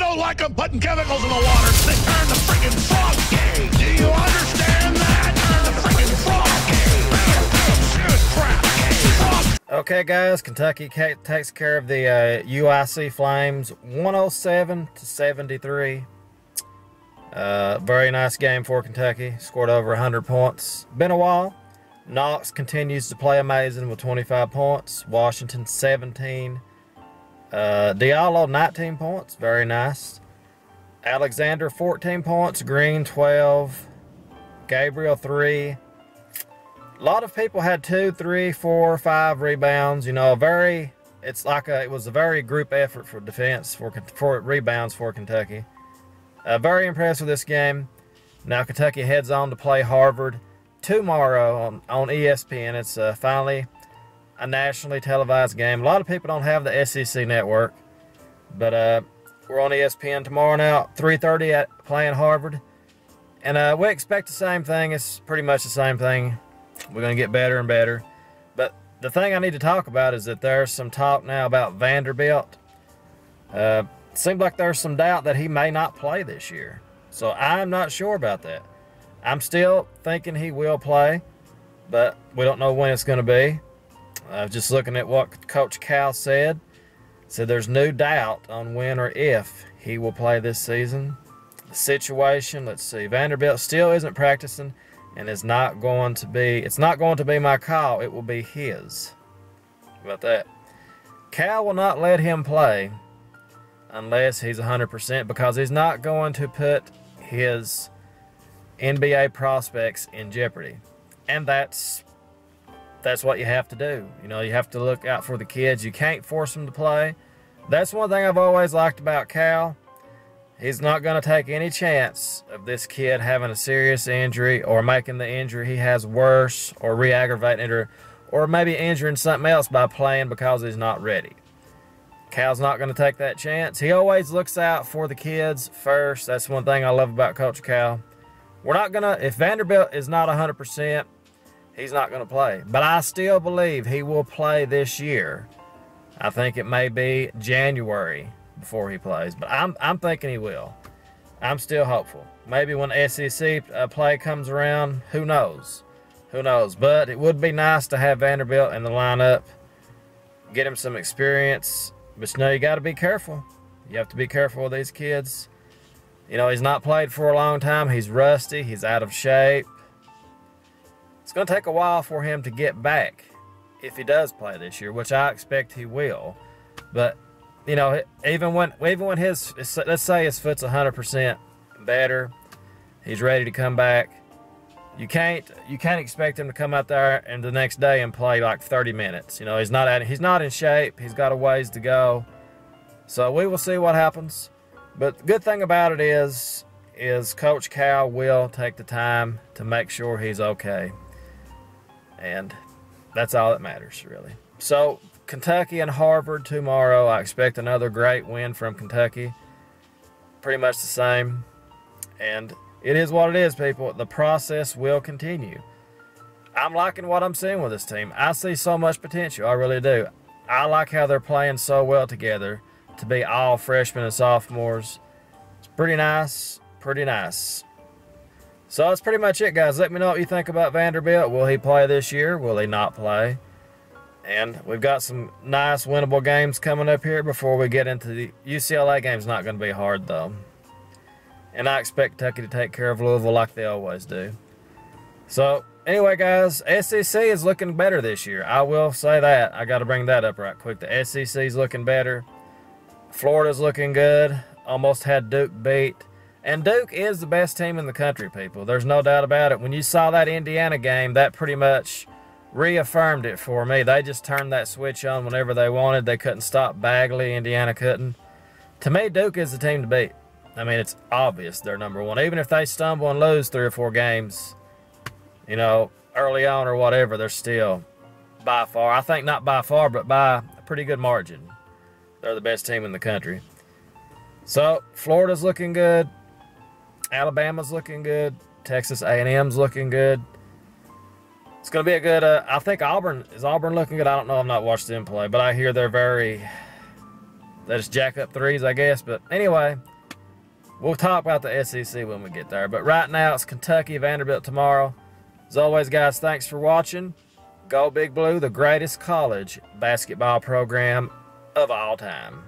I don't like them putting chemicals in the water. They turn the freaking frog gay. Do you understand that? Turn the freaking frog gay. Crap. Okay, guys, Kentucky takes care of the UIC Flames 107-73. Very nice game for Kentucky. Scored over 100 points. Been a while. Knox continues to play amazing with 25 points. Washington 17. Diallo 19 points. Very nice. Alexander 14 points. Green 12. Gabriel 3. A lot of people had 2, 3, 4, 5 rebounds. You know, it was a very group effort for defense, for rebounds for Kentucky. Very impressed with this game. Now Kentucky heads on to play Harvard tomorrow on ESPN. It's finally a nationally televised game. A lot of people don't have the SEC network, but we're on ESPN tomorrow now, 3:30 at playing Harvard. And we expect the same thing. It's pretty much the same thing. We're going to get better and better. But the thing I need to talk about is that there's some talk now about Vanderbilt. Seems like there's some doubt that he may not play this year. So I'm not sure about that. I'm still thinking he will play, but we don't know when it's going to be. Just looking at what Coach Cal said there's no doubt on when or if he will play this season. The situation, let's see, Vanderbilt still isn't practicing. And it's not going to be my call. It will be his. How about that? Cal will not let him play unless he's 100%, because he's not going to put his NBA prospects in jeopardy. And that's what you have to do. You know, you have to look out for the kids. You can't force them to play. That's one thing I've always liked about Cal. He's not going to take any chance of this kid having a serious injury or making the injury he has worse or re-aggravating it or maybe injuring something else by playing because he's not ready. Cal's not going to take that chance. He always looks out for the kids first. That's one thing I love about Coach Cal. We're not going to, if Vanderbilt is not 100%, he's not going to play. But I still believe he will play this year. I think it may be January before he plays, but I'm thinking he will. I'm still hopeful. Maybe when SEC play comes around, who knows? Who knows? But it would be nice to have Vanderbilt in the lineup, get him some experience. But you know, you got to be careful. You have to be careful with these kids. You know, he's not played for a long time. He's rusty. He's out of shape. It's going to take a while for him to get back if he does play this year, which I expect he will. But you know, even when his, let's say his foot's 100% better, he's ready to come back. You can't expect him to come out there and the next day and play like 30 minutes. You know, he's not in shape. He's got a ways to go. So we will see what happens. But the good thing about it is Coach Cal will take the time to make sure he's okay. And that's all that matters, really. So Kentucky and Harvard tomorrow. I expect another great win from Kentucky. Pretty much the same. And it is what it is, people. The process will continue. I'm liking what I'm seeing with this team. I see so much potential. I really do. I like how they're playing so well together to be all freshmen and sophomores. It's pretty nice. Pretty nice. So that's pretty much it, guys. Let me know what you think about Vanderbilt. Will he play this year? Will he not play? And we've got some nice winnable games coming up here before we get into the UCLA game's not going to be hard, though. And I expect Kentucky to take care of Louisville like they always do. So, anyway, guys, SEC is looking better this year. I will say that. I got to bring that up right quick. The SEC is looking better. Florida's looking good. Almost had Duke beat. And Duke is the best team in the country, people. There's no doubt about it. When you saw that Indiana game, that pretty much reaffirmed it for me. They just turned that switch on whenever they wanted. They couldn't stop Bagley. Indiana couldn't. To me, Duke is the team to beat. I mean, it's obvious they're number one. Even if they stumble and lose 3 or 4 games, you know, early on or whatever, they're still by far, I think not by far, but by a pretty good margin, they're the best team in the country. So, Florida's looking good. Alabama's looking good. Texas A&M's looking good. It's going to be a good, I think is Auburn looking good? I don't know. I've not watched them play, but I hear they're They just jack up threes, I guess. But anyway, we'll talk about the SEC when we get there. But right now, it's Kentucky, Vanderbilt tomorrow. As always, guys, thanks for watching. Go Big Blue, the greatest college basketball program of all time.